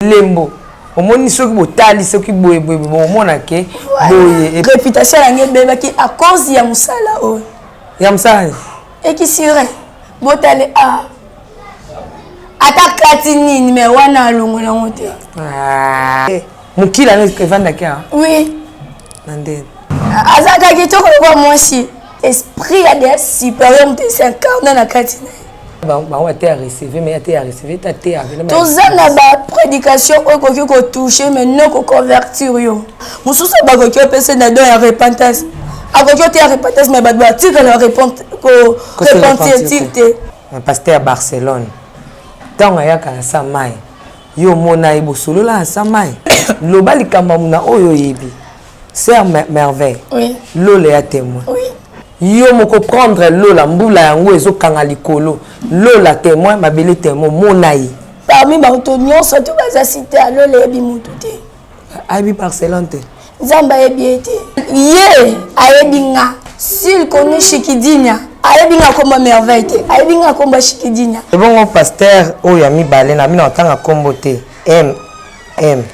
lembo omoni soki botali soki boye omona ke boye réputation la ngebe ki à cause ya musala o ya musala et qui serait botali a attaque nini mais wana longo na ngote mukila ne kevanda kia oui nande azaka kitoko kwa mwasi esprit ya des supérieur de 50 na katina on a été recevé mais a été recevé ta té avec tous na ba prédication o ko toucher mais non ko convertir yo mususu ba ko pese na don ya repentance a ko te repentance mais ba doit tirer la repentir te pasteur Barcelone tant ya kana sa mai yo mona ibosolo la sa mai lo balikamba muna oyo yebi c'est merveille oui lole ya témoin oui yo moko prendre lola mbula yango ezo kanga likolo lola témoin mabele témoin monai parmi bato nyonso to baza cité à lola yebi mutu te abi Barcelone te nzamba yebi te ye ayebi nga s'il connaît Chikidinya ayebi nga komba merveille te ayebi nga komba Chikidinya bon pasteur oyo ami balé na mina otanga kombo te oyo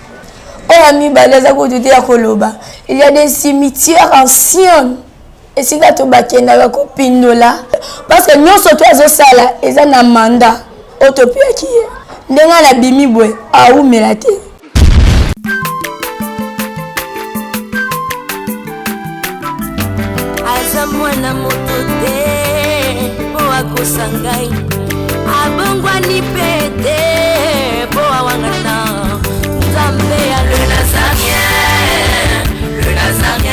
ami balé za ko tuté ya koloba il y a des cimetières anciens. Et si tu as kopindola parce que nous sommes tous sala eza na mandat autopia qui ndenga la bimi bwe a umelate aza mwana motote po akosangai abongwani pete po awangana nzambe ya le nazarien le nazarien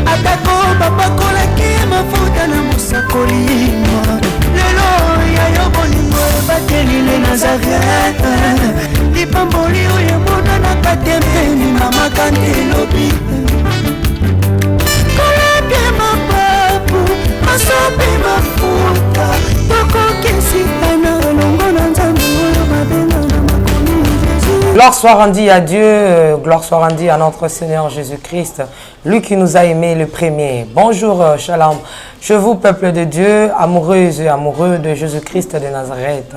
atako bapakolaki mafuta na mosakolimo lelo yayo bolingo ebateli le nazarete lipamboli oyo emonanaka tempeni mamakandi elobi kolaki mapapu masopi mafuta tokokisitana elongo na nzambe oyo babenga na makomi Jésus. Gloire soit rendue à Dieu, gloire soit rendue à notre Seigneur Jésus-Christ, lui qui nous a aimés le premier. Bonjour, shalom. Je vous, peuple de Dieu, amoureuses et amoureux de Jésus-Christ de Nazareth.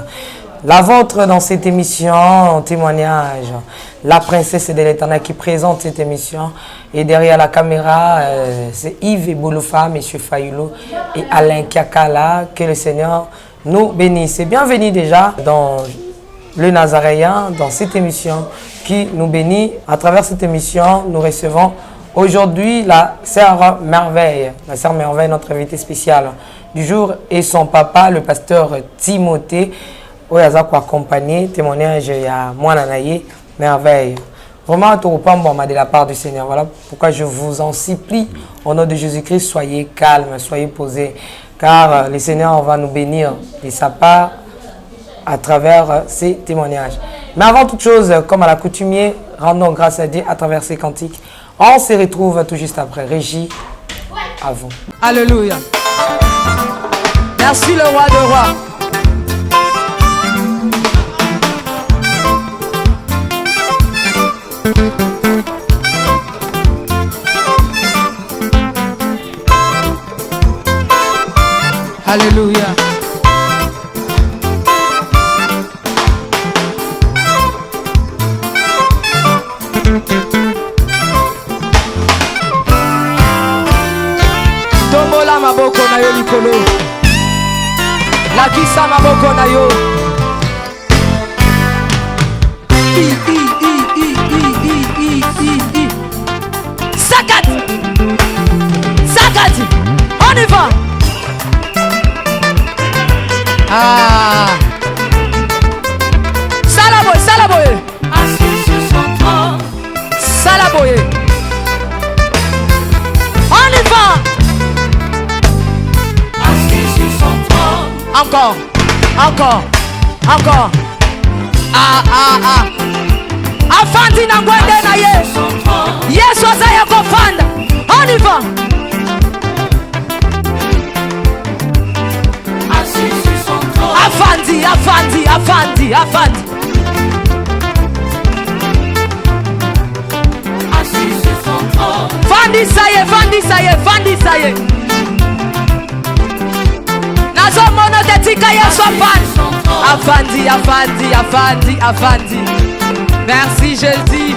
La vôtre dans cette émission, en témoignage, la princesse de l'Éternel qui présente cette émission. Et derrière la caméra, c'est Yves et Bouloufa, M. Fayoulo et Alain Kiakala. Que le Seigneur nous bénisse. Et bienvenue déjà dans le Nazaréen, dans cette émission qui nous bénit. À travers cette émission, nous recevons aujourd'hui la sœur Merveille. La sœur Merveille, notre invitée spéciale du jour, et son papa, le pasteur Timothée. Oyaza ko accompagner témoignage ya mwana naye Merveille. Vraiment tout repombe de la part du Seigneur. Voilà pourquoi je vous en supplie au nom de Jésus-Christ, soyez calmes, soyez posés, car le Seigneur va nous bénir de sa part à travers ces témoignages. Mais avant toute chose, comme à l'accoutumée, rendons grâce à Dieu à travers ces cantiques. On se retrouve tout juste après. Régie, à vous. Alléluia. Merci le roi de rois. Alléluia. Tombola maboko na yo likolo. Lakisa maboko na yo. Sakati. Sakati. On y va. Ah. Salaboye, salaboye. Assis sur son trône. Salaboye. On y va. Assis sur son trône. Encore. Encore. Encore. Ah, ah, ah. Afandi na ngwende na ye. Yesu azaya kofanda. On y va. Assis sur son trône. Afandi, afandi, afandi, afandi. Assis sur son trône. Vandi saye, vandi saye, vandi saye. Afandi, Afandi, Afandi, Afandi. Merci Jésus.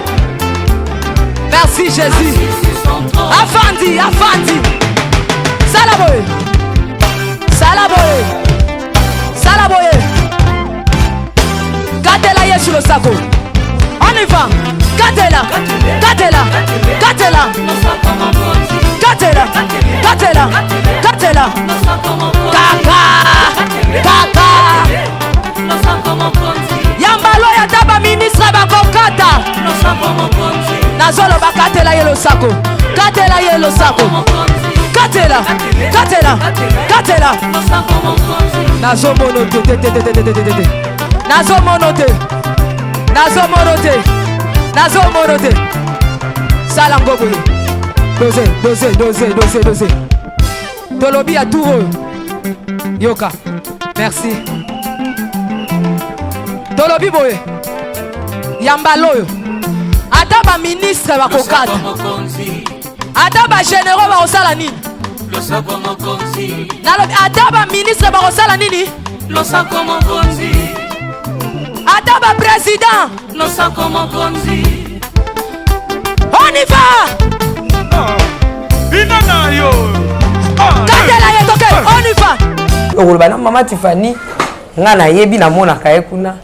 Merci Jésus. Afandi, Afandi. Salaboye. Salaboye. Salaboye. Gardez-la hier sur le saco. On y va. Gardez-la. Gardez-la. Gardez-la. Gardez-la. Gardez-la. Gardez-la. Kaka. Kaka. Yambalo ya daba ministre bakokata. Nazolo bakatela yelo sako. Katela yelo sako. Katela. Katela. Katela. Nazomono te. Nazomono te. Nazomono te. Nazomono te. Salango boye. Dosé. Tolobi à tout. Yoka. Merci. Tolobi boye. Yambaloyo. Adaba ministre bakokata. Adaba généraux bakosala nini? Adaba ministre bakosala nini? Adaba président. On y va. Katela yetoke. On y va. Olobana mama Tiffany ngana yebi na mona kaye kuna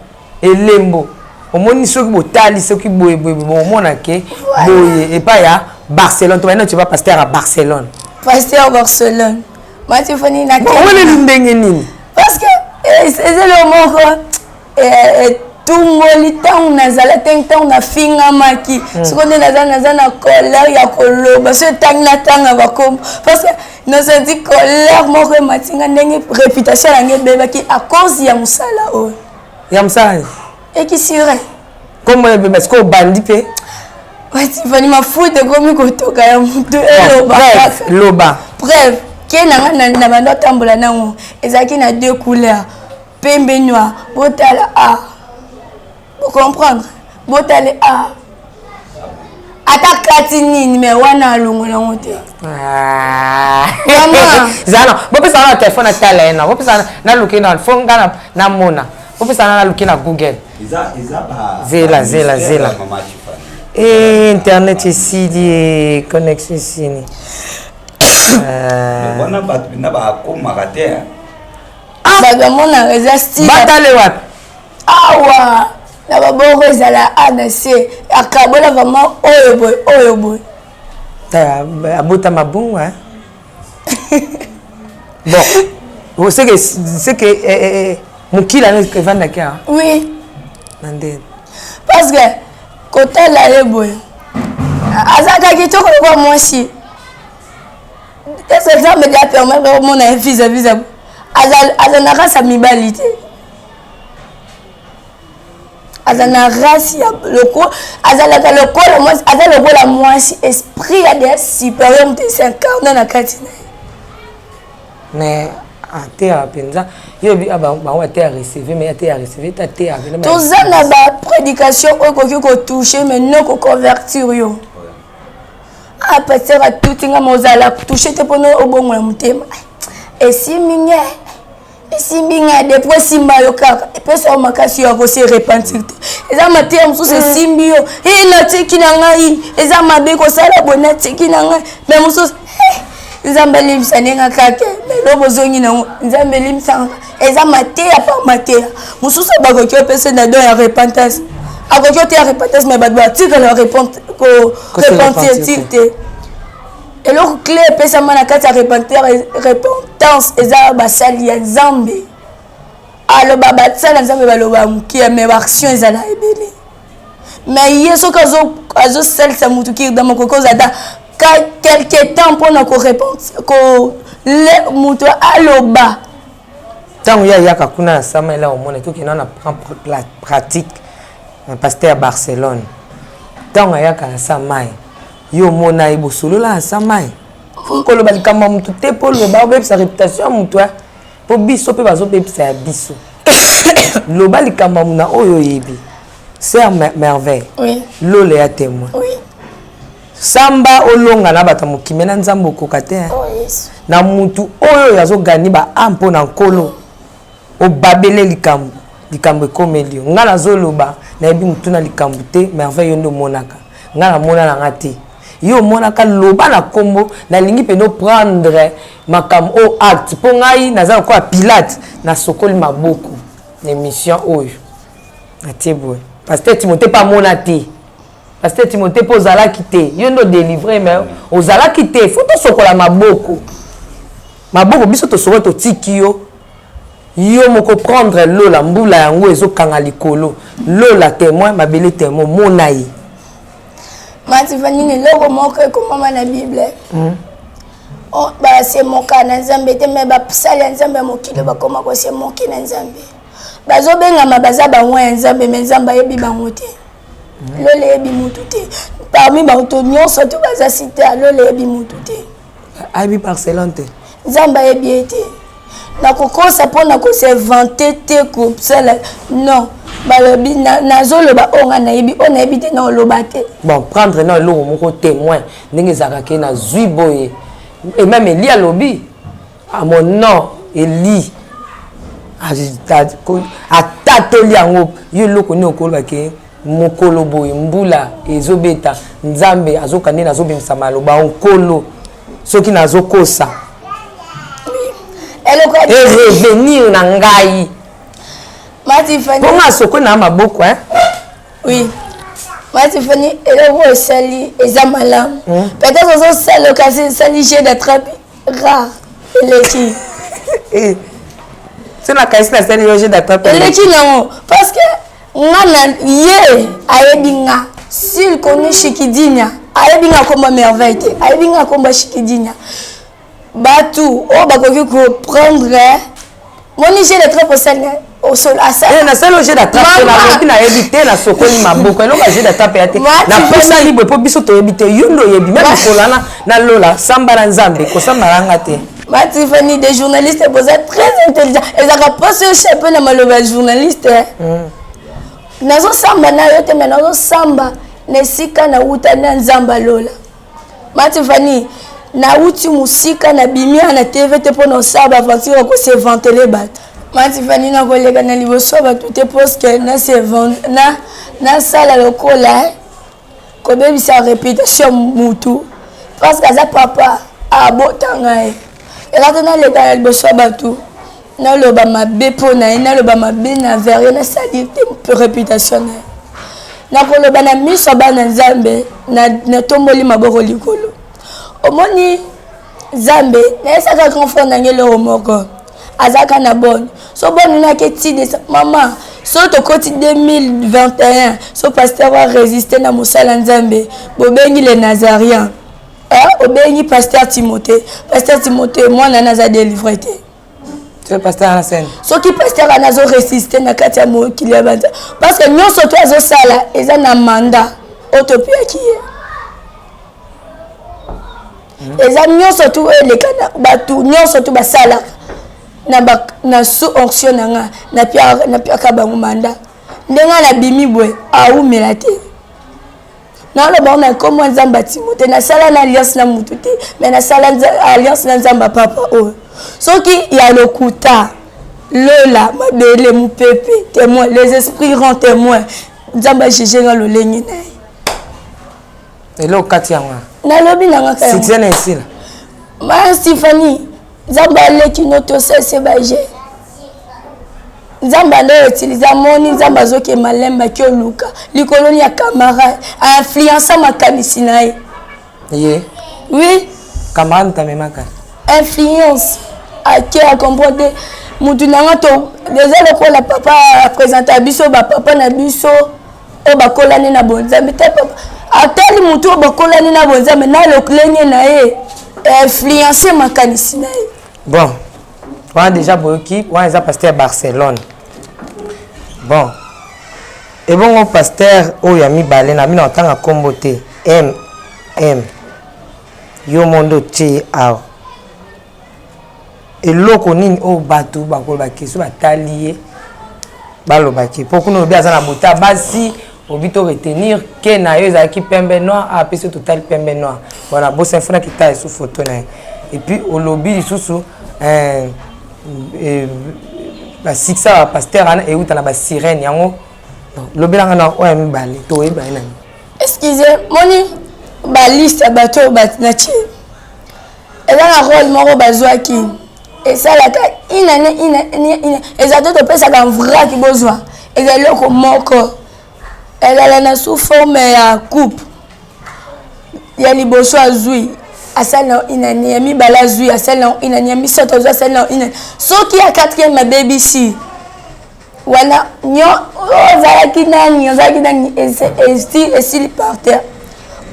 elembo omoni soki botali soki boye mona ke boye et pas ya Barcelone toi tu vas pasteur à Barcelone. Pasteur à Barcelone. Mama Tiffany na ke. On est ndenge nini? Parce que c'est le mot tungoli tant nazala tant na finga maki seconde nazana na colère ya koloba ce tant na tanga bakom parce que nous senti colère moko matinga ndenge réputation la ngebe ki à cause ya musala o ya musala et qui serait comment bébé est-ce qu'on bandi pe ouais tu vas ni ma faute comme kotoka ya mutu loba bref kena na bando tambola nango ezaki na deux couleurs pembe noir botala a vous comprendre botale a atakati nini mais wana alungola ngote maman zana bopesa na téléphone na tala na bopesa na luki na phone na mona bopesa na luki na Google zela internet ici di connexion ici ni wana batu na ba koma kate ba mona resasti batale wapi awa na baboko ezala anase akabola vraiment oyo boy abota mabungu hein bon c'est que mukila ne vanda kia oui nande parce que kota la leboy azaka kitoko kwa mwasi est-ce que ça me dit permettre mon fils visa azana rasa mibalite azana race ya loko azala ka loko la moi azala loko la moi esprit ya des supérieur de 50 na katina mais à terre penza yo bi aba wa terre recevoir mais terre recevoir ta terre tous na ba prédication okoki ko toucher mais non ko convertir yo ah pasteur a tout nga mozala toucher te pono obongo na mutema et si minge simbinga depuis simba yo kaka epesa o makasi yo ko se repentir eza matia musu se simbio na tiki na ngai eza mabe ko sala bona tiki na ngai mais musu nzambe limsanenga kaka mais lobo zongi na nzambe limsanga eza matia pa matia musu so ba ko pesa na don ya repentance ako te repentance mais ba ba tika la repentir tirte et le clé pesa mana kata repentance eza basali ya nzambe alo baba tsala nzambe baloba mukia mais action ezala ebele mais yeso kazo salsa mutu ki dans mon cause ada quelque temps pour na ko repentir ko le mutu aloba tant ya kakuna sama ela omone to kina na pratique pasteur Barcelone tant ya ka samai yo mona ibosolo la samai kolo balikamba mutu te polo ba obebisa réputation mutu po biso pe bazo bebisa ya biso lo balikamba muna oyo yebi c'est merveille oui lole ya témoin oui samba olonga na bata mokimena nzambo kokate oh yes na mutu oyo yazo gani ba ampo na nkolo au babele likambo likambo ekomeli nga nazoloba nayebi mutuna likambo te merveille ndo monaka nga na mona na ngati yo monaka loba na kombo na lingi peno prendre makam o acte po ngai naza ko Pilate na sokoli maboko na mission oyo na tebwe pasteur Timothée pas monate pasteur Timothée po zala kité yo ndo délivrer mais ozala kité faut to sokola maboko biso to soko to tikio yo moko prendre lola mbula yango ezokanga likolo lola témoin mabele témoin monai Mativani loko moko ekomama na Bible. Oh ba se moka na Nzambe te me ba psali Nzambe mokilo bakoma ko se moki na Nzambe. Bazo benga mabaza ba mwa Nzambe me Nzambe yebi bango te. Lole yebi mutu te. Parmi ba to nyonso to baza cité lole yebi mutu te. Abi Barcelone te. Nzambe yebi te. Na kokosa pona ko se vanter te ko psala non. Balobi nazoloba onga na yebi ona yebi te na olobate. Bon prendre na lo moko témoin ndenge zakake na zui boye et même Eli alobi à mon nom Eli atatoli yango yo loko ni okoloba ke mokolo boye mbula ezobeta Nzambe azokande nazobimisa maloba onkolo soki nazokosa et revenir na ngai Matifani. Comment soko na maboko hein? Oui. Matifani eloko sali ezamala. Peut-être que ça l'occasion sali j'ai d'attraper rare eleki. C'est la caisse na sali j'ai d'attraper. Eleki non parce que ngana ye ayebinga s'il connaît Chikidinya ayebinga comme merveille ayebinga comme Chikidinya. Batu o bakoki ko prendre moni j'ai d'attraper sali au sol à ça na salo j'ai d'attraper na na éviter na sokoli maboko eloko j'ai d'attraper ate na pesa libre po biso to éviter yundo yebi même kolana na lola samba na Nzambe ko samba ranga te Matifani des journalistes vous êtes très intelligents et ça va pas ce chapeau na maloba journaliste nazo samba na yote mais nazo samba nesika na uta na Nzamba lola Matifani na uti musika na bimia na TV te pona saba aventure ko se vanteler bat Matifani na kolega na liboso ba tout est parce que na se na sala lokola ko bebi sa répétition mutu parce que za papa a botanga et là na le ga liboso ba tout na loba mabe pona na loba mabe na verre na sali réputation na ko loba na miso ba na Nzambe na tomboli maboko likolo omoni Nzambe na saka confond na ngelo moko azaka na bonne so bonne na keti de maman so to koti 2021 so pasteur va résister na mosala Nzambe bobengi les nazariens obengi pasteur Timothée moi na naza délivré te c'est pasteur na scène so ki pasteur anazo résister na kati ya mokili ya banza parce que nyonso to azo sala eza na mandat otopia ki eza nyonso to elekana batu nyonso to basala na sous onction na pia ka bango manda ndenga na bimi bwe aumela te na lo ba na comme Nzamba Timothée na sala na alliance na mutu te mais na sala alliance na Nzamba papa o soki ya lokuta lola mabele mupepe témoin les esprits rendent témoin Nzamba jije nga lolengi na elo kati yango na lobi na nga ka c'est na ici ma Stéphanie Nzamba leki noto sese baje Nzamba ndo utiliser moni Nzamba zoke malemba ki oluka likoloni ya camarade a influencer makanisi na ye ye oui camarade tamemaka influence a qui a comprendre mutu nanga to déjà le la papa présenter biso ba papa na biso o bakolani na bonzambe te papa atali mutu bakolani na bonzambe na loklenye na ye influencer makanisi na ye. Bon, on a déjà boyoki, on a pasteur Barcelone. Bon. Et bon, on pasteur Oyami Balena, mi na tanga kombote M. Yo mondo ti ao. Et loko nini o batu bakolo bakiso batalié balo baki. Pourquoi nous bien na bota basi obito retenir que na yo za ki pembe noir a pese total pembe noir. Voilà, bo symphonie qui ta sous photo na. Et puis au lobby sous ba sixa pasteur ana e uta na ba sirène yango lobelanga na oya mibale to e ba ina excusez moni ba liste bato ba na chi eza na rôle moko bazwaki esalaka ina ezato topesaka vraki bozwa ezali loko moko ezala na sous forme ya coupe ya liboso azwi asali na inani ya mibala azwi asali na inani ya misato azwi asali na inani soki ya 4e ma BBC wana nyo ozalaki nani esili par terre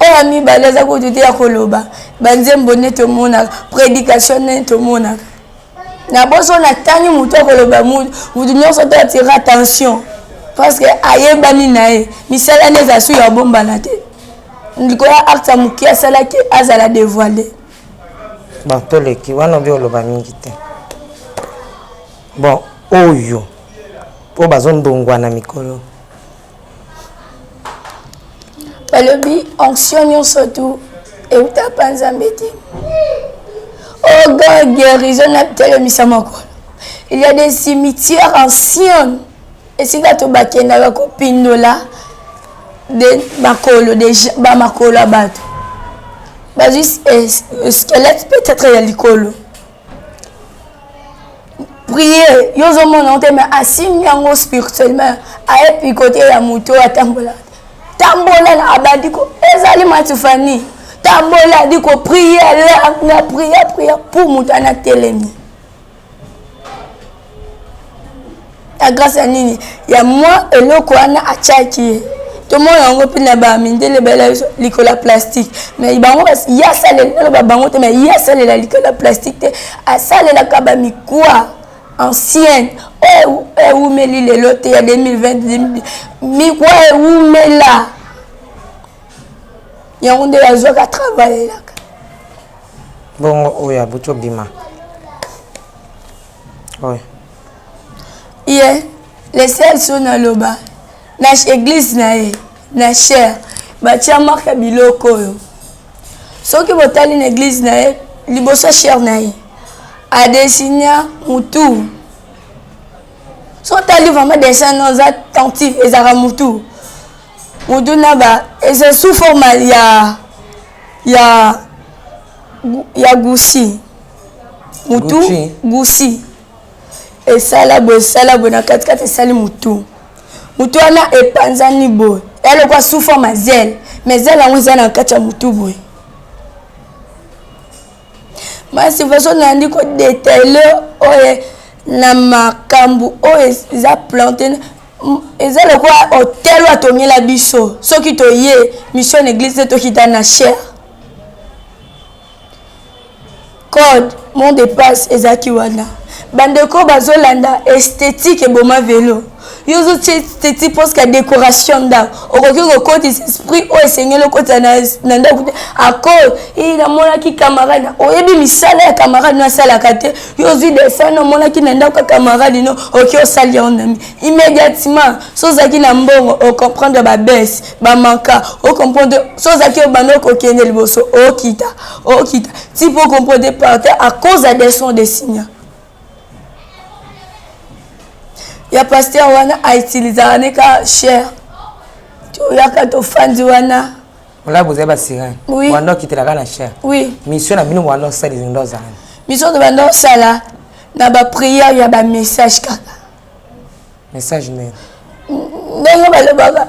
oya mibala eza kotuti ya koloba banzembo ne tomonaka prédication ne tomonaka na boso na tani mutu akoloba mutu nyonso to atira attention parce que ayebani na ye misala ne eza su ya bombana te likolo ya acte ya moke asalaki azala dévoilé bon toleki wana obi oloba mingi te bon oyo po bazondongwa na mikolo balobi onction nyonso tu euta pa nzambe te oh grand guérison na telemisa makolo il y a des cimetières anciens esika to bakendaka kopindola de makolo ba makolo ya bato bazwi squelette peut-être ya likolo prier yo ozomona te mais asimbi yango spirituellement ayebi kote ya moto atambola tambola na abadiko ezali matufani tambola diko prier na prier pour moto ana telemi la grâce à nini ya moi eloko wana achaki tout le monde yango pina ba mindele bela likola plastique mais bango bas ya salela ba bango te mais ya salela likola plastique te asalela ka ba mikwa ancienne ou meli le lote ya 2020 mikwa ou mela yango de la joie travailler là bon oya buto bima oui yeah les seuls sont dans loba na église na ye na cher batia marque biloko yo soki botali na église na ye liboso cher na ye a dessiner mutu so tali vraiment dessin nos attentifs ezara mutu na ba c'est sous forme ya gusi mutu gusi et salabo na 4 esali mutu wana epanzani boye elle quoi sous forme zèle mais zèle yango eza na kati ya mutu boye masi façon nandi ko détailler oye na makambu oye eza planté eza lokwa hotel wa tongela biso soki toye mission église tokita na cher code mon dépasse ezaki wana bandeko bazolanda esthétique eboma vélo yozo esthétique parce que décoration nda okoki kokotisa esprit oyo esengeli okotisa na ndako te accord namonaki camarade oyebi misala ya camarade no asalaka te yozwi dessin omonaki na ndako ya camarade no oki osali yango nami immédiatement so ozalaki na mbongo ocomprendre babese bamanka ocomprendre so ozalaki obanda okokende liboso okita ti po comprendre par terre à cause ya dessin de signes. Ya pasteur wana a utilisé aneka cher. Tu yaka to fandi wana. Ola boze ba sirène. Oui. Wanda kitela na cher. Oui. Mission na bino wanda sali zindoza. Mission de bando sala na ba prière ya ba message kaka. Message ne. Ndenge balobaka.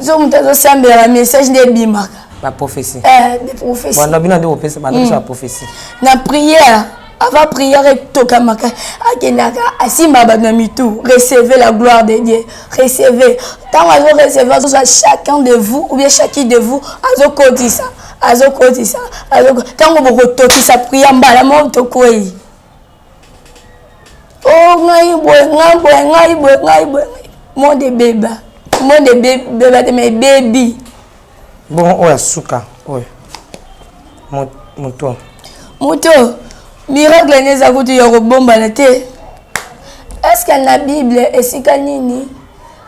Zo mutazo sambela ba message de bimaka. Ba prophétie. Des prophéties. Wanda bino de opesa ba na prophétie. Na prière avant prière tokamaka akenaka asimba banamitu recevez la gloire de Dieu recevez tant vous recevez chacun de vous ou bien chacun de vous azokotisa tant vous tokisa prière mbala mo tokoi oh ngai boy mon de bébé de mes baby bon oya suka oya moto miracle neza kutu ya kobomba na te. Est-ce que la Bible esika nini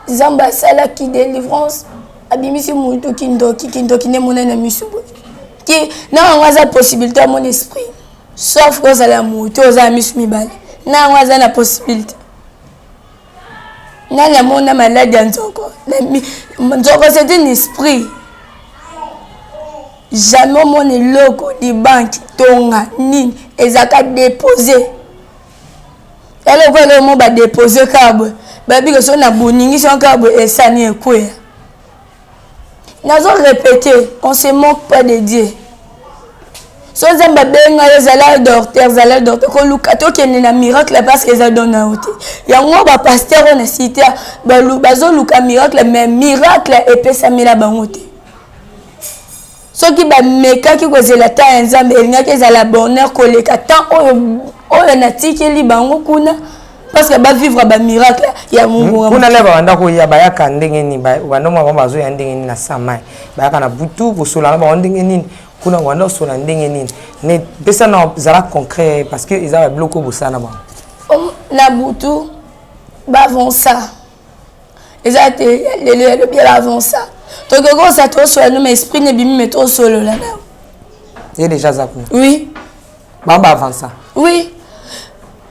Zamba sala ki délivrance abimisi mutu kindoki ne monana misubu ki na ngaza possibilité à mon esprit sauf que ça la mutu za misu mibale na ngaza na possibilité Nani a mon maladie en Nzoko. Nzoko c'est un esprit. Jamais mon logo de banque tonga ni ezaka déposer. Elle va le mot ba déposer cabo. Babi que son aboningi son cabo et ça ni ekwe. Nazo répéter, on se moque pas de Dieu. So zamba benga ezala docteur ko lukato kene na miracle parce que ça donne auté. Yango ba pasteur on a cité ba bazo luka miracle mais miracle epesa mila bangote. Ce qui va meka ki kozela ta nzambe elinga ke za la bonheur koleka tant oyo na tikeli bango kuna parce que ba vivre ba miracle ya Mungu. Kuna leba wanda ko ya bayaka ndenge ni ba wanda mwa bazo ya ndenge ni na samai. Bayaka na butu bosola ba ndenge ni kuna wanda sola ndenge ni. Ne pesa na zara concret parce que ils avaient bloqué bosana ba. Na butu ba avança. Exacte le bien avança. Donc quand ça toi sur nous esprit ne bimi mettre solo là. Il est déjà zaku. Oui. Baba avança. Oui.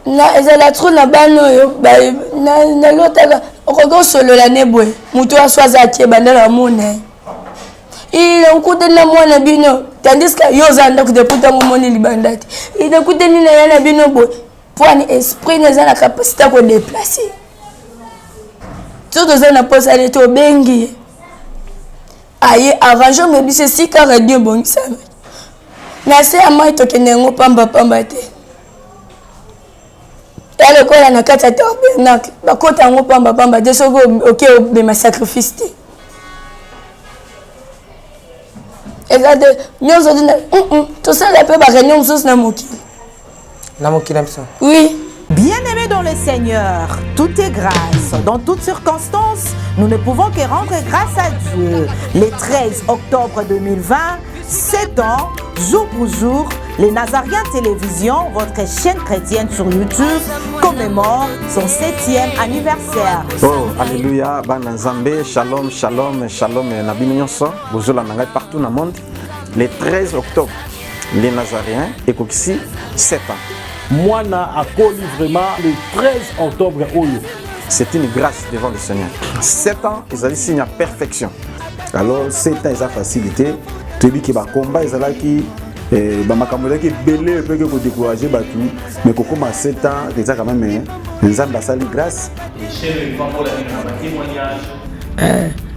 Na ezala trop na bano yo ba na lota ko solo la nebwe. Mutu aswaza tie bandala mone. Il okuta na mwana bino tandis que yo zanda ku deputa ngomoni libandati. Il okuta ni na yana bino bo. Pour un esprit n'a la capacité de déplacer. Tout ça n'a pas ça de bengi. Aïe, arrangeons mais c'est si car Dieu bon ça. Na se amai to kenengo pamba te. Ya le kola na kata tabernacle. Ba kota ngo pamba te so go OK be ma sacrifice te. Et là de nyozo dina tout ça la peut ba réunion sous na moki. Na moki na ça. Oui. Bien-aimés dans le Seigneur, tout est grâce. Dans toutes circonstances, nous ne pouvons que rendre grâce à Dieu. Le 13 octobre 2020, 7 ans, jour pour jour, les Nazariens Télévision, votre chaîne chrétienne sur YouTube, commémore son 7e anniversaire. Oh, alléluia, Bana Nzambe, shalom, shalom, shalom, Nabini Nyonso, Bozola Nangai partout dans le monde. Le 13 octobre, les Nazariens, Ekokisi, 7 ans. Moi, a connu vraiment le 13 octobre. C'est une grâce devant le Seigneur. 7 ans, ils allaient signer à perfection. Alors, 7 ans, ils ont facilité. Tu dis que le combat, ils allaient qui. Bamakambola qui belé peut que vous décourager battu mais quand commence 7 ans déjà quand même les gens basali grâce et chez les femmes pour la témoignage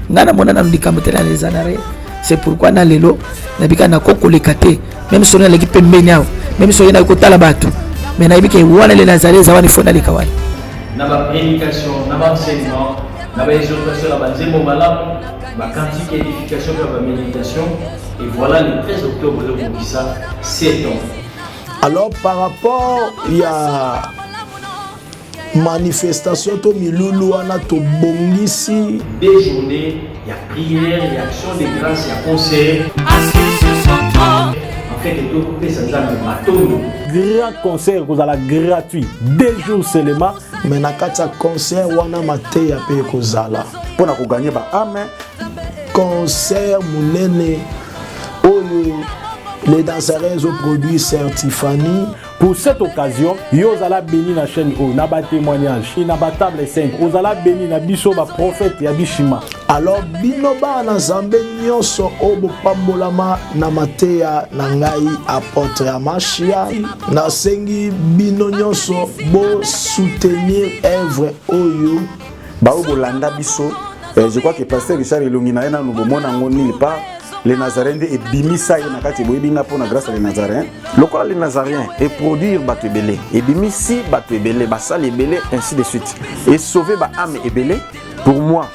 ngana mona na ndikamotela les anare c'est pourquoi na lelo na bika na kokoleka te même si on a l'équipe pembeni même si on a kotala batu mais na bika wana les nazare zawani fona le kawai na ba prédication na ba enseignement na ba exhortation na ba nzembo malamu ba cantique édification na ba méditation. Et voilà le 13 octobre de Moukissa, 7 ans. Alors par rapport, il y a manifestation to milulu wana to bongisi. Des journées, il y a prière, il y a action de grâce, il y a concert. Assis sur son trône. En fait, les deux coupés, ça nous a mis Grand concert, vous allez gratuit, 2 jours seulement. Mais na kata concert wana mate ya pe kozala. Pour nous gagner ba amen. Concert munene. Les Nazariens ont produit Certifani. Pour cette occasion, vous allez bénir la chaîne, vous allez témoignage, vous allez table 5, vous allez bénir la biso, la prophète et Abishima. Alors, binoba na zambe nyonso obo pambolama na mateya na ngai apôtre ya Machia. Na sengi bino nyonso bo soutenir œuvre oyo. Ba obo landa biso. Je crois que pasteur Richard Elongina na nous mona ngoni pas. Les Nazaréens et bimisa na kati boyebinga pour na grâce les Nazaréens. Lokola les Nazaréens et produire bato ebele et bimisi bato ebele basali ebele ainsi de suite et sauver ba âme ebele pour moi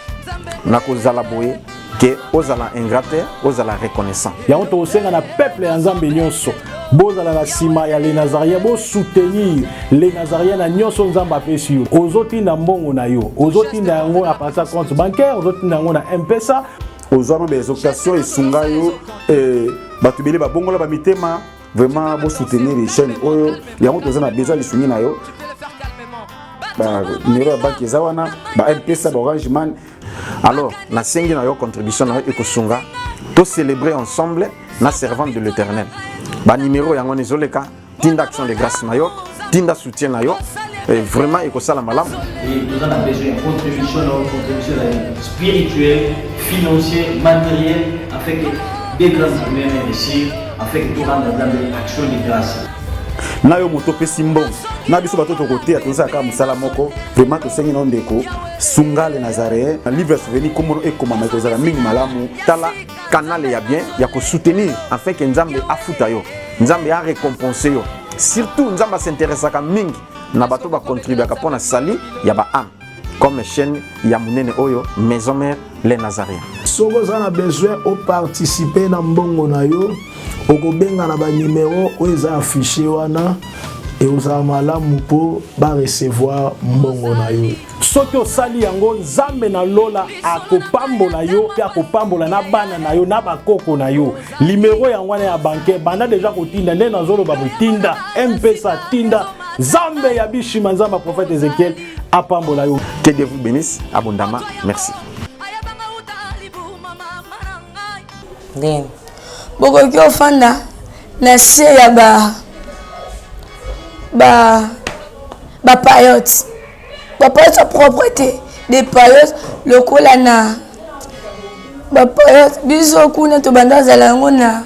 na kozala boye que ozala ingrate ozala reconnaissant. Ya on to senga na peuple ya Nzambe nyonso bozala na sima ya les Nazaréens bo soutenir les Nazaréens na nyonso Nzambe apesi yo ozotinda mbongo na yo ozotinda yango na pasa compte bancaire ozotinda yango na M-Pesa. Aux hommes des occasions et sungayo batubele ba bongola ba mitema vraiment bo soutenir les chaînes oyo ya moto za na besoin de soutenir na yo ba numéro de banque zawana ba M-Pesa ba Orange Man. Alors na sengi na yo contribution na yo ekosunga to célébrer ensemble na servant de l'Éternel ba numéro yango nezoleka tinda action de grâce na yo tinda soutien na yo vraiment ekosala malamu. Et nous en avons besoin de contribution spirituelle, financière, matérielle, afin que des grands humains réussissent, afin que tout rendre dans l'action de grâce. Na yo moto pesi mbongo na biso bato tokote atoza ka musala moko vraiment tosengi na ndeko sunga le Nazaréen na livre souvenir comme ekoma makozala mingi malamu tala canal ya bien ya ko soutenir afin que nzambe afuta yo nzambe a récompenser yo surtout nzambe s'intéresse ka mingi na bato ba contribuer ka pona sali ya ba âme comme chaîne ya munene oyo maison mère les Nazaréens. Soko za na besoin au participer na mbongo na yo okobenga na ba numéro oyo eza affiché wana et oza malamu po ba recevoir mbongo na yo. Soki osali yango nzambe na lola akopambola yo pe akopambola na bana na yo na bakoko na yo. Numéro yango wana ya banque banda déjà kotinda nde nazoloba botinda mpesa tinda nzambe ya bishima nzamba prophète Ézéchiel apambola yo. Que Dieu vous bénisse abondamment. Merci. Bien. Bokoki ofanda na se ya ba payotes. Ba payotes à propreté. Des payotes lokola na ba payotes biso kuna to banda zalango na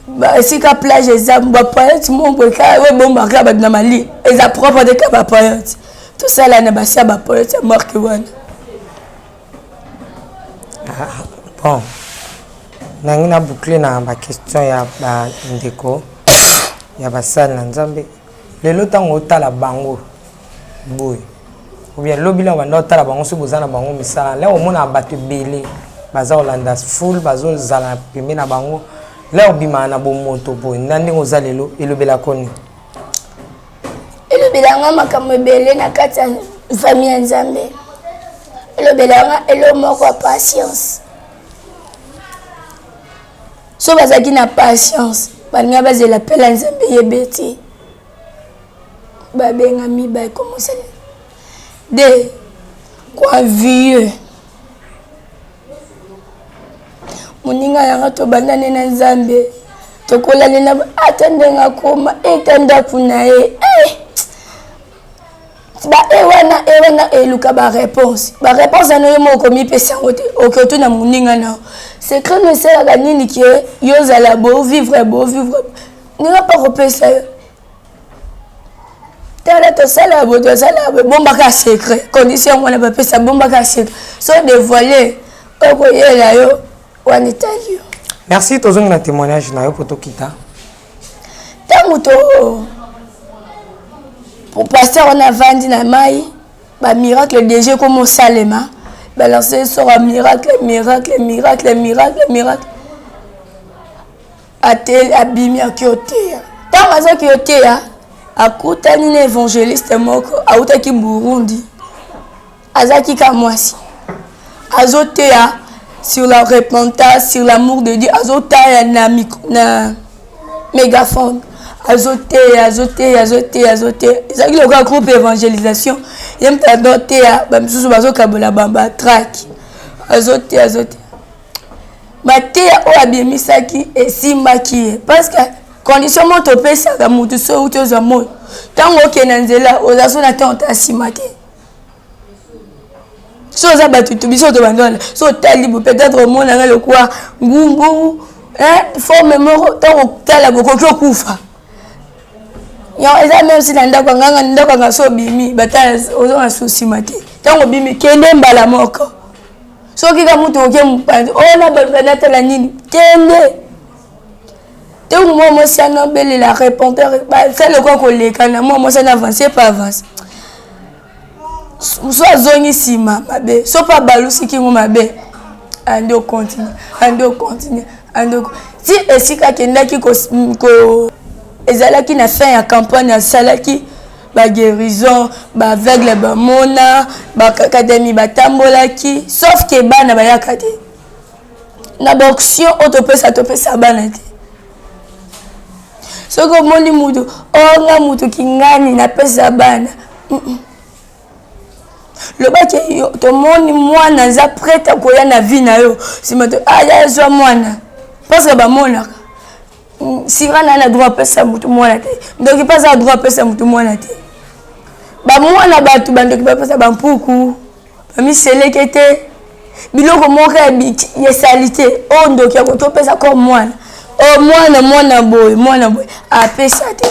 ba esika plage ezam ba payotes mombo ka we bomba ka ba na mali eza propre de ka ba payotes. Tout ça là na ba sia ba payotes marque wana. Bon. Nangi na boucler na ba question ya ba ndeko ya basala nzambe lelo tango tala bango boy ou bien lobila wanda tala bango so bozana bango misala leo mona batu bele baza olanda full bazo zala pembe na bango leo bima na bomoto boy ndande ngoza lelo elobela koni elobela nga makambo ebele na kati ya famille ya nzambe elobela nga elo moko patience. So bazaki na patience balinga bazela pela nzambe yebeti babenga mi ba commencer de quoi vieux moninga yanga to bandane na nzambe to kolale na atendenga koma etenda kuna ba ewana eluka ba réponse na moko mi pesa ngote okoto na moninga na secret ne sert à nini qui yoza la beau vivre n'ira pas repérer tala to sala bomba ka secret condition on pas pesa bomba ka secret so dévoiler okoyela yo wanitali. Merci tozongi na témoignage na yo poto kita tango to pour pasteur on a vendu na mai ba miracle déjà comme au Salema balancer sur un miracle atel abimi akiotea tamaza kiotea akutani na évangéliste moko autaki Burundi azaki kamwasi azotea sur la repentance sur l'amour de Dieu azotaya na mégaphone azotea ezaki lokola groupe évangélisation yem tadotea bamisusu bazokabola bamba track azotea bateya oyo abimisaki esimbaki ye parce que condition moto opesaka mutu so uti ozwa moyo ntango okenda nzela oza so na ntango otasima te so oza batutu biso tobandona so otali bo peut-être omonanga lokola ngumbu forme moko ntango otala bokoki okufa eza même si na ndako anga so bimi batala ozonga susima te ntango bimi kende mbala moko soki ka mutu oke mupandi ona banatala nini kende te mwa mwasi ana obelela répondeur basala kwa koleka na mwa mwasi ana avance pa avance so azongi nsima mabe so pa balusiki ngo mabe ande ocontinue si esika akendaki ezalaki na fin ya campagne asalaki ba guérison ba aveugle bamona bakakademi batambolaki sauf que bana bayaka te na baoption otopesa bana te soki omoni mutu onga mutu kingani napesa bana lobaki tomoni mwana aza prête akoya na vie na yo nsima to aya ezwa mwana parce que bamonaka sira na droit pesa mutu mwana te ndoki pas droit pesa mutu mwana te ba bamwana bato bandoki bapesa bampuku bamiselekete biloko moko ya salité oyo ndoki ya kotopesa ko mwana mwana boye apesa te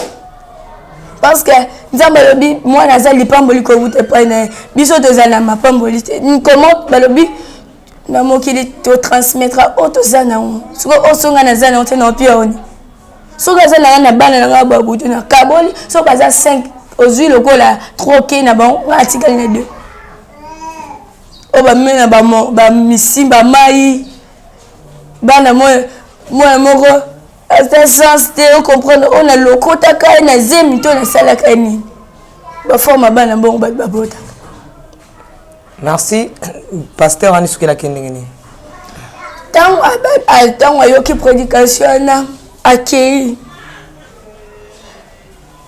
parce que nzambe alobi mwana aza lipamboli kowuta epai na ye biso toza na mapamboli te comment balobi na mokili totransmettra oyo toza nango soki osonga naza nango te na opia oni soki aza nanga na bana nanga babutu na kaboli soki baza 5 ozwi lokola troke na bango atikali na 2 oyo bamena bamisimba mai bana moya moko ata sens te ocomprendre oyo na lokotaka ye na zemi to nasalaka ye nini baforma bana bongo bato babotaka. Merci. Pasteur wani soki elaki ndenge nini? Ntango ayoki prédication na akei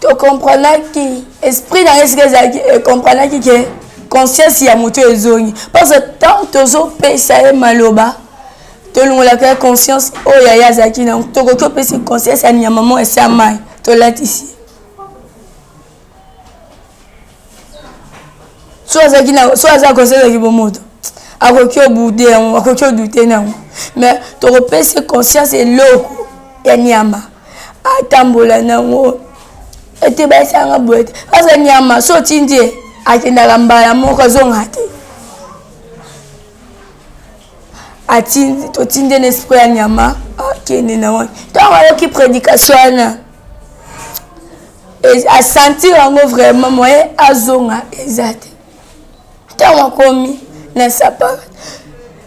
tokomprenaki esprit na ye sika ezalaki ekomprenaki ke conscience ya moto ezongi parce que tant tozopesa ye maloba tolongolaka ye conscience oyo yaya azalaki nango tokoki opesa conscience ya nyama mo esi ya mai tolatisi so aza conscience ezalaki bomoto akoki obude yango akoki odute nango mais tokopesa conscience eloko ya nyama atambola nango ete baisanga boye te parce que nyama so otindi akendaka mbala moko azonga te atindi totindi na esprit ya nyama akende na wana ntango ayoki prédication wana asentir yango vraiment moye azonga eza te ntango akomi na sapaka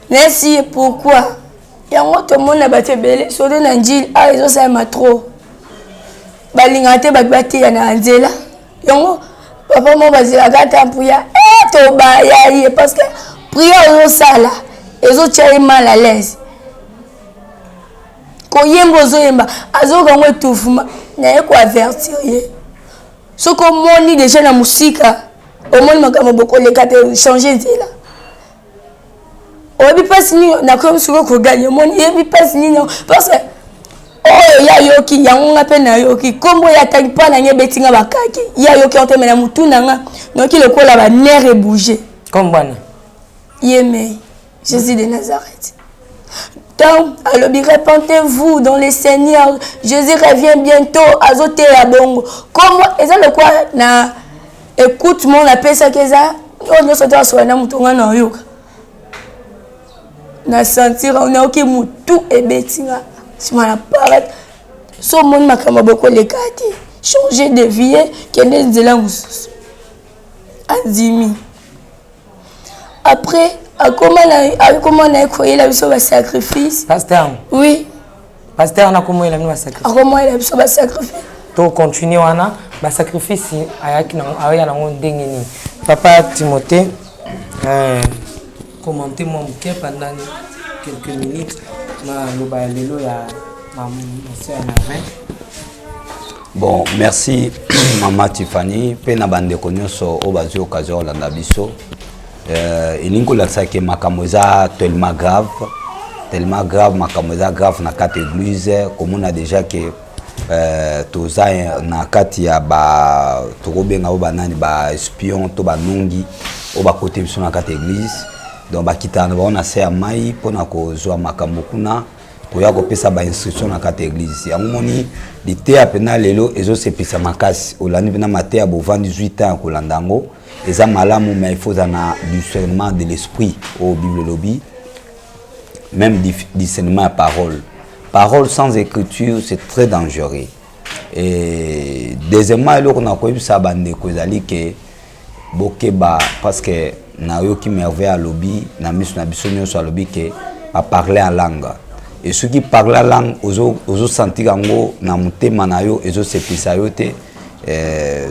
nasi pourquoi yango tomona bato ebele soto na njili awa ezosalema trop balingaka te bato bateya na nzela yango papa mo bazelaka ata mpuya tobaya ye parce que prière ozosala ezotia ye mal à l'aise koyemba ozoyemba azokango etufuma naye koavertir ye soki omoni déjà na mosika omoni makambo bokoleka te changer nzela oyebi mpasi nini nakoyebi soki okoganye omoni yebi mpasi nini parce que oyo ya yoki yango nga mpe nayoki kombo ya tagi mpa na nye betinga bakaki ya yoki oteme na mutu na nga noki lokola banere ebouge comme bwana yeme Jésus de Nazareth. Donc, alobi repentez-vous dans le Seigneur. Jésus revient bientôt. Azote ya bongo. Comme eza le quoi na écoute mon appel ça keza. On ne s'entend sur na mutonga na yoka. Na sentir on a oki mutu e betinga. Si mala paraît. So mon makama boko le kati. Changer de vie kende nzela mususu. Azimi. Après comment on a écoué la biso ba sacrifice. Pasteur. Oui. Pasteur na comment il a mis ba sacrifice. Comment il a biso ba sacrifice. To continuer wana ba sacrifice ayaki na aya na ndenge ni. Papa Timothée commenter mon bouquet pendant quelques minutes na loba lelo ya monsieur Navin. Bon, merci Maman Tiffany, pe na bande konyoso o bazio occasion la nabiso. Ilingo la sake makamoza tellement grave makamoza grave na kati église comme on a déjà que toza na kati ya ba tokobenga ba nani ba espion to ba nungi o ba côté biso na kati église donc ba kitana ba on a se mai pona ko zo makambo kuna ko ya ko pesa ba instruction na kati église yango moni lité apena lelo ezo se pesa makasi olani bina maté bo 18 ans ko landango eza malamu mais il faut un discernement de l'esprit au Bible lobby même discernement à parole sans écriture c'est très dangereux et deuxièmement il on a connu ça bande ko ezali ke bokeba parce que na yo ki merveille à lobby na miso na biso nyonso à lobby ke a parler en langue et ceux qui parlent la langue ozo sentir ngo na mutema na yo ezo sepisa yo te.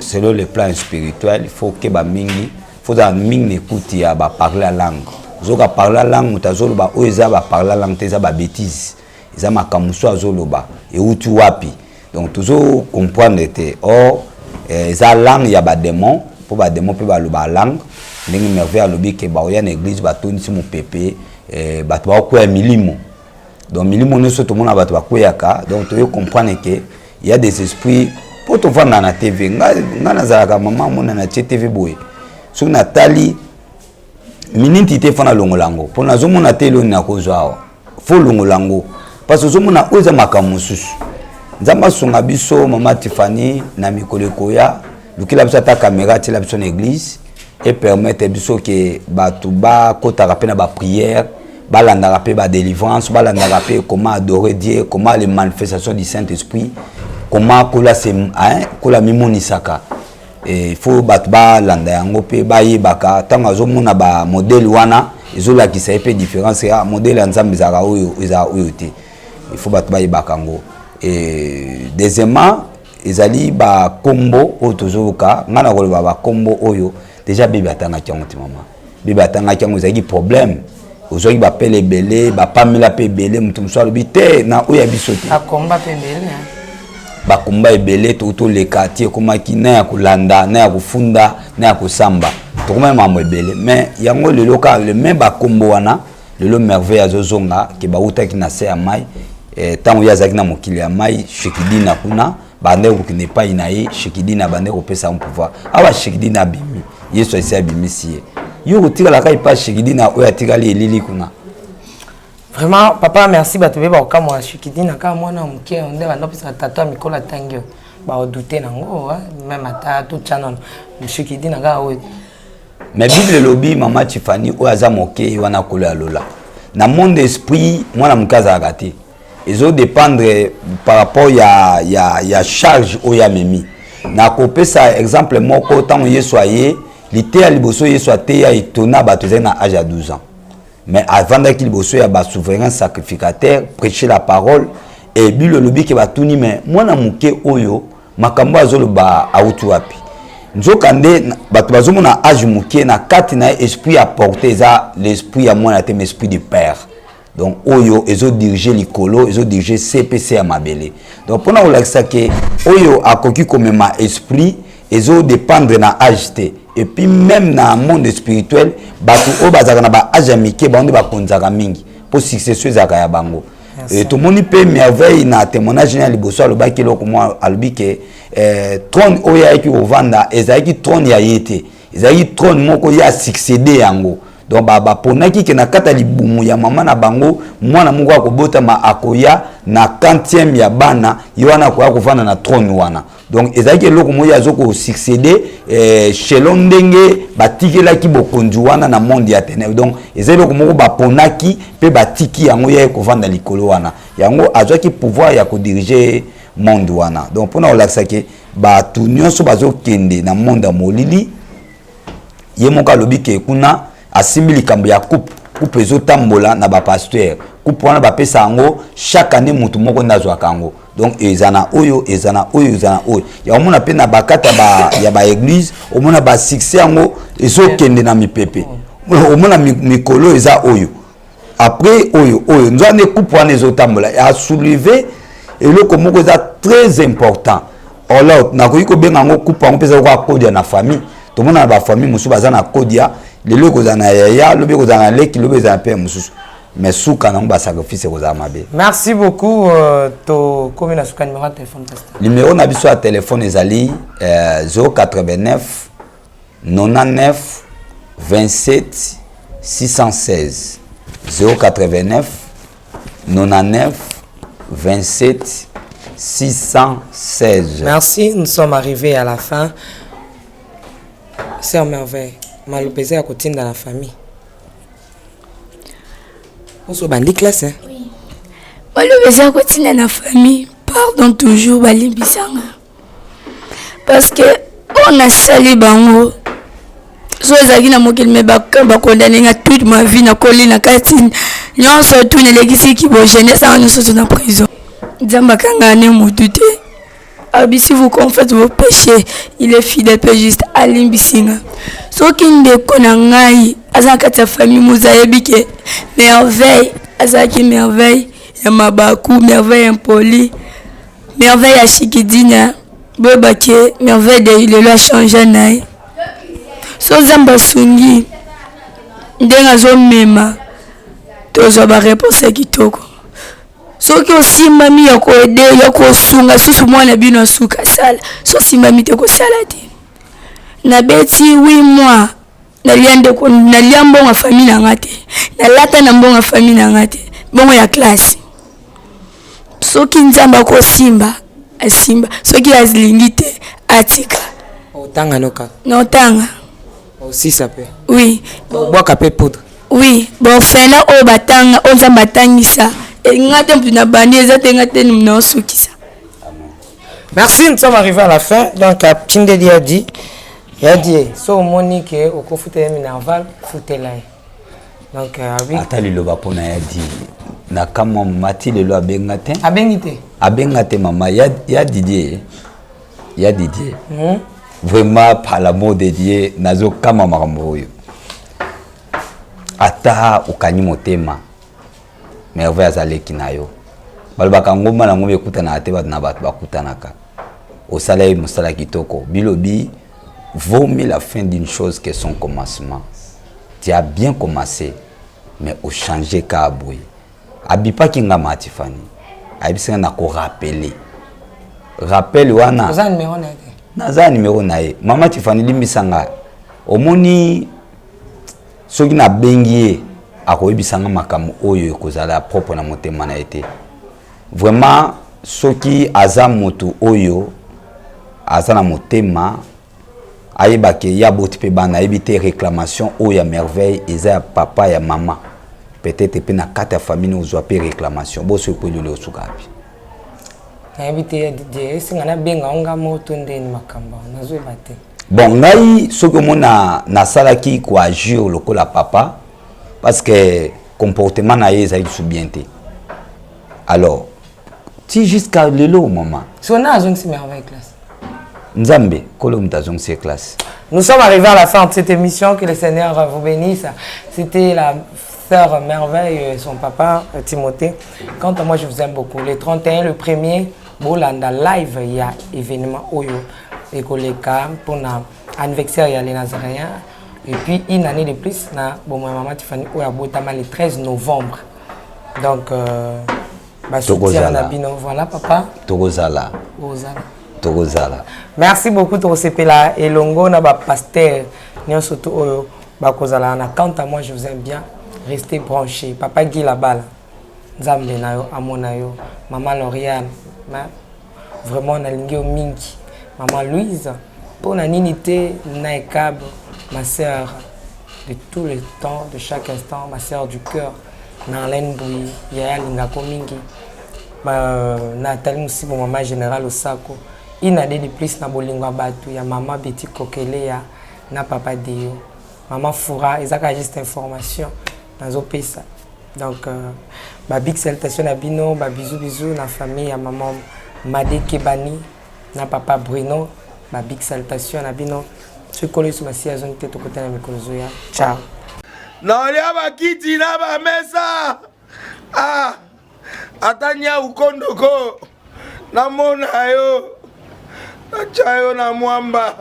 Selon le plan spirituel, il faut que mingi, faut que mingi écoute ya ba parler la langue. Zoka parler la langue, mutazolo ba oeza ba parler la langue, teza ba bêtise. Eza makamuso azolo ba et utu wapi. Donc toujours comprendre te. Or eza langue ya ba démon, pour ba démon pe ba lo ba langue. Ndenge merveille lobi ke ba oya na église ba tonisi mo pépé ba to ba ko milimo. Donc milimo ne so to mona ba to ba ko yaka. Donc tu comprendre que il y a des esprits po to vanda na TV nga nazalaka mama mona na TV boy so natali miniti te fana longolango po nazomona te lo na kozwa fo longolango parce que zomona oza makamususu nzamba sunga biso mama Tiffany na mikoleko ya lukila biso ta caméra ti la biso na église et permettre biso que batu ba kotaka pe na ba prière balandaka pe ba délivrance balandaka pe comment adorer Dieu comment les manifestations du Saint-Esprit comment kola mimonisaka il faut batu balanda yango pe bayebaka tanga zomona ba modèle wana ezolakisa pe différence ya modèle ya nzambe ezaka oyo te il faut batu bayebaka ngo et deuxièmement ezali ba kombo oyo tozoka ngana koloba ba kombo oyo déjà bébé atanga kiango ti mama bébé atanga kiango ezali problème ozoki ba pele belé ba pamela pe belé mutu musalo bité na oya biso te akomba pe belé ba komba ebelé to les quartiers comme ki na ya kulanda na ya kufunda na ya kusamba to kuma mambo ebelé mais yango le local le même ba kombo wana le merveille azozonga ke ba utaki na se ya mai tango ya zaki na mokili ya mai shekidina kuna bande ko ne pas inaye shekidina bande ko pesa un pouvoir awa shekidina bimi yeso esi abimisi yo kotika la kai pas shekidina oya tikali elili kuna. Vraiment papa merci ba tebe ba okamwa shekidina ka mwana muke onde ba ndopisa tata mikola tangio ba odute nango même ata tout channel shekidina ka oyo. Mais Bible lobby mama Tiffany oya za moke wana kola lola na monde esprit mwana mukaza agati ils ont dépendre par rapport ya charge oya memi na kopesa exemple moko tant yeso aye lité ya liboso yeso ate ya itona batoze na âge à 12 ans mais avant qu'il bosso ya ba souverain sacrificateur prêcher la parole et bi le lobby ke batuni mais mwana muke oyo makambo azoloba autu wapi nzokande bato bazomona âge muke na kati na esprit à porter ça l'esprit ya mwana te esprit de père. Donc, Oyo, ils ont dirigé l'Icolo, ils ont dirigé CPC à Mabele. Donc, pendant que Oyo a coquille comme ma esprit, ils ont dépendre na AGT. Et puis, même dans le monde spirituel, Batu Obazaka na ba Ajamike, Bandi ba Konzaka Mingi, pour successeur Zakaya Bango. Et tout le monde peut merveille na témoignage na liboso aloba ki loko mo alobi ke trône oya ki ovanda ezaki trône ya yete. Ezaki trône moko ya succéder yango. Donc baba ponaki ke na kata libumu ya mama na bango mwana mungu akobota ma akoya na 40e ya bana yona ko akofana na trône wana. Donc ezaki eloko moya azoko succéder selon ndenge batikela ki bokonzi wana na monde ya ténèbres. Donc ezali eloko moko baponaki pe batiki yango ya kovanda likolo wana. Yango azwaki pouvoir ya ko diriger monde wana. Donc pona olakisa ke ba tu nyonso bazokende na monde ya molili yemoka lobi ke kuna asimbi likambo ya coupe ezotambola na ba pasteur coupe wana ba pesa yango chaque année mutu moko ndazwa kango donc ezana oyo ya omona pe na bakata ya ba église omona ba succès yango ezokende na mipepe omona mikolo eza oyo après oyo nzane coupe wana ezotambola ya soulever eloko moko eza très important alors nakoki kobenga yango coupe yango pesa ko akodia na famille tomona na ba famille musu baza na kodia lelo kozana ya lobi kozana leki lobi za pe mususu mais souka na ba sacrifice kozana mabe. Merci beaucoup to combien souka numéro de téléphone pasteur. Numéro na biso ya téléphone ezali 089 99 27 616 089 99 27 616. Merci, nous sommes arrivés à la fin. C'est une merveille. Malopézé à côté dans la famille. On se bandit classe, hein? Oui. Malopézé à côté dans la famille. Pardon toujours, Balimbisanga. Parce que on a sali bango. So zaki na mokil me ba condamné à toute ma vie na colline katine. Nyon surtout ne legisi ki bo jeunesse en surtout na prison. Nzamba kanga ne mutute. Abi si vous confessez vos péchés, il est fidèle et juste. Alimbisinga. So kinde kona ngai azaka ta famille muzayebi ke merveille azaki merveille ya mabaku merveille impoli merveille ya shikidina bebake merveille de le loi changer nae so zamba sungi ndenga zo mema tozo ba réponse kitoko soki osimbami ya koede ya kosunga susu mwana bino asuka sala so simbami te kosala te nabeti 8 mois nalia mbongo famille na nga te nalata na mbongo famille na nga te mbongo ya classe soki nzambe akosimba asimba soki azilingi te atika otanga noka notanga osisa pe oui bwaka pe poudre oui bofela oyo batanga oyo nzambe atangisa nga te mputu na bandi eza te nga te naosukisa. Merci, nous sommes arrivés à la fin. Donc, Tindedi a dit, so Monique, au confouté Minerval, foutez-la. Donc, oui. Atali le bapona a dit, na kama mati le lo abengate. Abengite. Abengate mama, ya Didier. Ya Didier. Vraiment, par l'amour de Dieu, nazo kama maramboyo. Ata ukani motema. Merveille azaleki nayo. Balbaka ngoma na ngombe kutana ate bat na bat bakutanaka. Au salaire musala kitoko. Bilobi vaut mieux la fin d'une chose que son commencement. Tu as bien commencé, mais au changer ka aboué. Abipa kinga matifani. Abisenga na ko rappeler. Rappel wana. Naza numéro na ye. Naza numéro na ye. Mama Tifani limbisanga. Omoni soki na bengie akoyebisanga makambo oyo ekozala propre na motema na ete. Vraiment soki aza moto oyo aza na motema ayebake ya boti pe bana ebite réclamation oyo ya merveille eza ya papa ya mama. Peut-être pe na kata ya famille ozwa pe réclamation boso ekwelele osukapi. Na ebite ya DJ singa na benga onga moto ndeni makambo nazo ebate. Bon, ngai soki mona nasalaki ko agir lokola papa parce que comportement na ye ezali sous bien te. Alors, ti jusqu'à lelo maman. Sona azong si merveille classe. Nzambe, kolo mtazong si classe. Nous sommes arrivés à la fin de cette émission, que le Seigneur vous bénisse. C'était la sœur Merveille et son papa Timothée. Quant à moi, je vous aime beaucoup. Le 31, le 1er, Bolanda live, il y a événement Oyo et Koleka pour l'anniversaire, il y a les Nazaréens. Et puis, une année de plus, bon, ma maman Tiffany Oya Botama le 13 novembre. Donc, voilà, papa. Togozala. Togozala. Merci beaucoup, Torosepela et Longo, na ba pasteur, Nyosoto Oyo, Bakozala. Quant à moi, je vous aime bien. Restez branchés. Papa Guy Labala, Nzambe Nayo, Amonayo, Maman Lauriane, vraiment, on a l'ingéo Minki, Maman Louise, pour la ninité, Naekab, ma sœur de tout le temps, de chaque instant, ma sœur du cœur, Narlène Bouy, Yaya Lingako Mingi, Nathalie Moussi, mon maman générale Osako, Inade de plus, na Bolingwa Batu, ya Maman Betty Kokelea, na Papa Deo, Maman Foura, ils ont juste information. Ça. Donc, big salutation à Bino, bisous la famille, à maman Made Kebani, na papa Bruno, big salutation à Bino. Ce collègue sur ma saison de côté de Mikolozoya. Ciao. Non, il y a ma kiti na ba mesa. Ah, atanya ukondoko. Na mona yo. Na chayo na mwamba.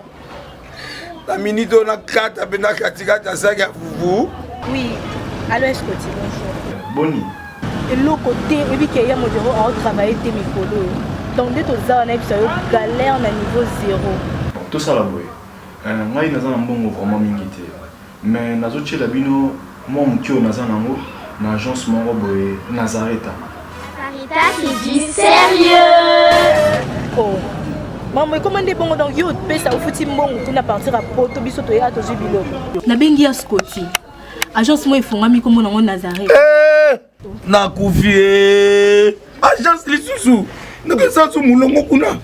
Na minito na kata bena katikata saga fufu. Oui. Alors, est-ce que tu bonjour? Boni. Et l'autre côté, et puis qu'il y a mon bureau à travailler tes micros. Donc, dès que tu as une galère à niveau 0. Tout ça là, boy. Moi, il y a un bon vraiment mingité. Mais dans autres labino, moi, mon tio n'a pas agence mon boy Nazareta. Sarita qui dit sérieux. Oh. Maman, comment est bon donc yo pe ça au fouti bon tu na partir à Poto biso to ya to jubilo. Na bengi ya Scotty. Agence moi ifungami comme on Nazareth. Na kufie. Agence lisusu. Ndeke sansu mulongo kuna.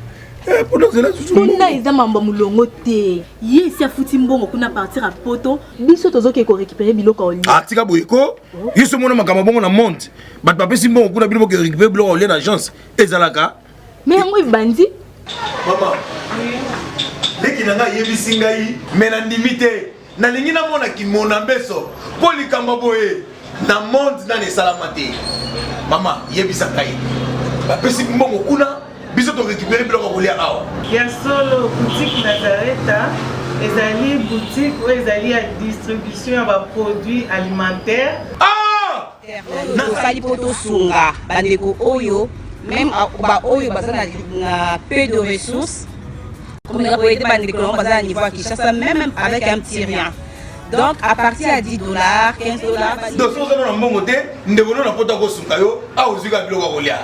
Pour cela susu. Kuna iza mamba mulongo te. Ye si afuti mbongo kuna partir à Poto, biso tozoke ko récupérer biloko oli. Ah tika boyeko. Yiso mona makamba bongo na monte. Bat papa si mbongo kuna biloko récupérer biloko oli na agence. Ezalaka. Mais yango ibandi. Maman. Leki nanga yebisi ngai. Mena ndimite. Na lingi na mona ki mona beso poli kamba boye na monde na ne salamate mama yebisa kai ba pesi mbongo kuna biso to récupérer biloko kolia awa ya solo boutique Nazareta ezali boutique ou ezali à distribution ya ba produits alimentaires. Ah tosali mpo tosunga bandeko oyo même baoyo baza na peu de ressources comme boye te bandeko nango baza na niveau ya Kinshasa même avec un petit rien. Donc à partir à $10, $15. Donc si vous avez un bon côté, nous devons nous apporter au Sunkayo, à Ozuga Bilogolia.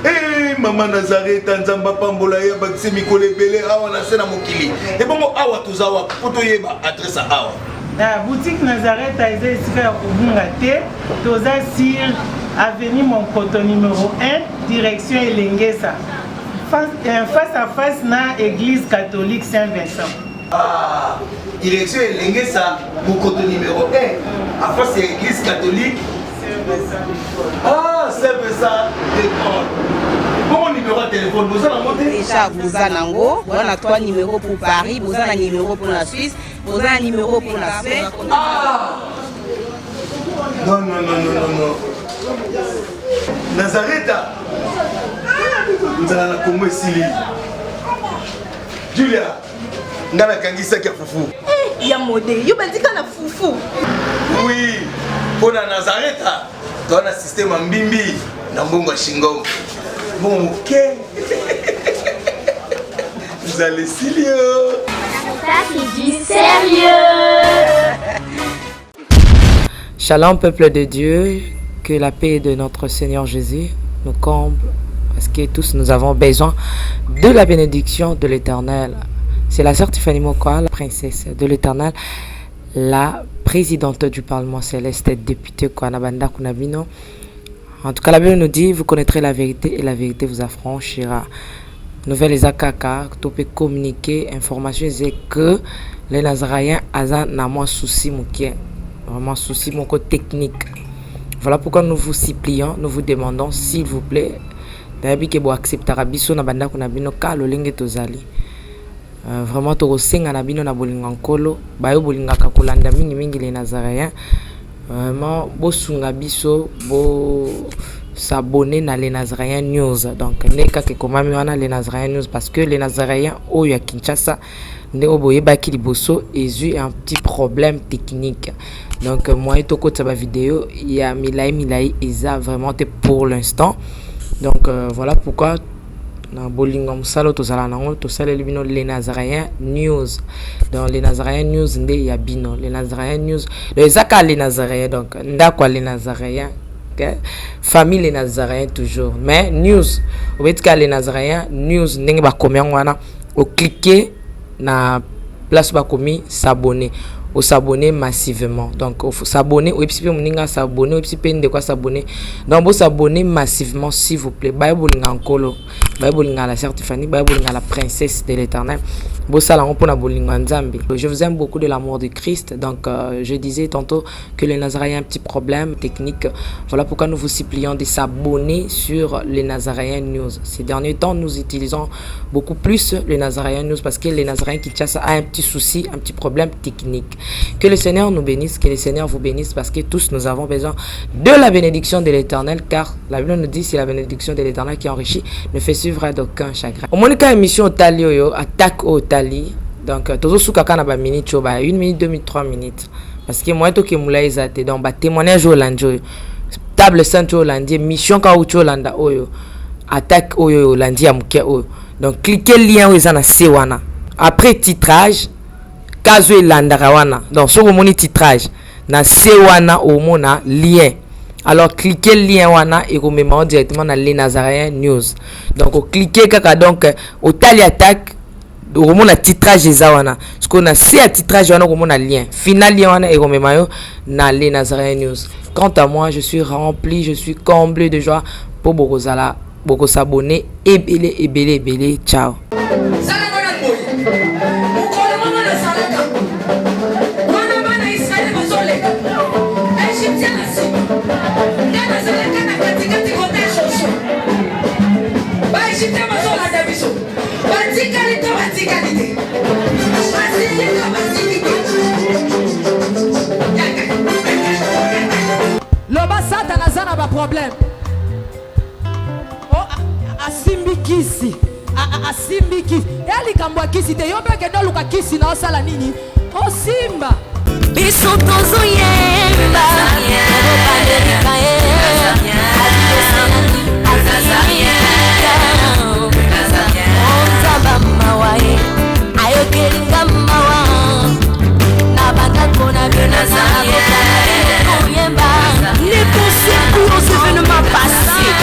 Eh, maman Nazareth, Nzamba Pambola, Bakse Mikole Bele, Awa Nasena Mokili. Et bon, Awa Tuzawa, Potoyeba, adresse à Awa. La boutique Nazareth a été ici à Obungate, Toza sur avenue Monkoto numéro 1, direction Elengesa. Face à face na église catholique Saint-Vincent. Ah, direction Elengesa, Monkoto numéro 1, à face de l'église catholique Saint-Vincent. Ah, Saint-Vincent d'école. Bon numéro de téléphone, vous allez monter. Déjà, vous avez on a 3 numéros pour Paris, vous avez un numéro pour la Suisse, vous avez un numéro pour la Suède. Ah! Non. Nazareth, nous allons la Congo Sili. Julia, nous allons kangisa kia fufu. Il y a modé, il y a fufu. Oui, pour la Nazareth, dans un système en bimbi, dans Bongo Shingom. Bon, ok. Vous allez Silio. C'est du sérieux. Shalom, peuple de Dieu, que la paix de notre Seigneur Jésus nous comble, parce que tous nous avons besoin de la bénédiction de l'Éternel. C'est la sœur Tiffany Mokoa, la princesse de l'Éternel, la présidente du Parlement céleste, députée Kwanabanda Kunabino. En tout cas, la Bible nous dit, vous connaîtrez la vérité et la vérité vous affranchira. Nouvelle Ezakaka, tu peux communiquer, information, c'est que les Nazaréens ont moins souci, vraiment souci, mon côté technique. Voilà pourquoi nous vous supplions, nous vous demandons, s'il vous plaît, d'ailleurs que vous acceptez Rabiso na banda kuna bino ka lolenge tozali. Vraiment to rosenga na bino na bolinga nkolo, bayo bolinga ka kolanda mingi les Nazaréens. Vraiment bosunga biso bo s'abonner na les Nazaréens News. Donc neka ke komami wana les Nazaréens News parce que les Nazaréens oyo ya Kinshasa ne oboye baki liboso ezu un petit problème technique. Donc moi to ko tsaba vidéo il y a milai eza vraiment pour l'instant. Donc voilà pourquoi na bolinga musalo tozala nango tosala libino les Nazaréens News. Dans les Nazaréens News ndé ya bino les Nazaréens News les zaka les Nazaréens donc ndakwa les Nazaréens okay? Famille les Nazaréens toujours mais news obetika les Nazaréens News ndenge ba komya wana o cliquer na place ba komi s'abonner au s'abonner massivement donc il faut s'abonner au epipe moninga s'abonner au epipe de quoi s'abonner donc vous s'abonner massivement s'il vous plaît bible ngakolo bible ngala certifié bible ngala princesse de l'Éternel je vous aime beaucoup de l'amour de Christ. Donc je disais tantôt que les Nazaréens ont un petit problème technique. Voilà pourquoi nous vous supplions de s'abonner sur les Nazaréens News. Ces derniers temps, nous utilisons beaucoup plus les Nazaréens News parce que les Nazaréens Kinshasa a un petit souci, un petit problème technique. Que le Seigneur nous bénisse, que le Seigneur vous bénisse parce que tous nous avons besoin de la bénédiction de l'Éternel car la Bible nous dit c'est la bénédiction de l'Éternel qui enrichit ne fait suivre d'aucun chagrin. Au moins émission Talio attaque au donc toujours sous kaka na ba minute cho ba 1 minute 2 minutes 3 minutes parce que moi to ke mula ezate donc ba témoignage au lanjo table centre au lundi mission ka ucho landa oyo attaque oyo lundi ya muke oyo donc cliquez lien oyo na sewana après titrage kazo landa rawana donc so moni titrage na sewana au mona lien alors cliquez lien wana et vous mettez directement dans les Nazaréens News donc cliquez kaka donc au tali attaque au moment la titrage ezawana ce qu'on a c'est à titrage wana au moment la lien final lien wana et comme mayo na les Nazaréens News. Quant à moi je suis rempli, je suis comblé de joie pour bokozala boko s'abonner et belé ciao. Problème. Oh, asimbi kisi. Asimbi kisi. Eli kambwa kisi te yobe ke doluka kisi na osala nini? Oh simba. Biso tozo ye.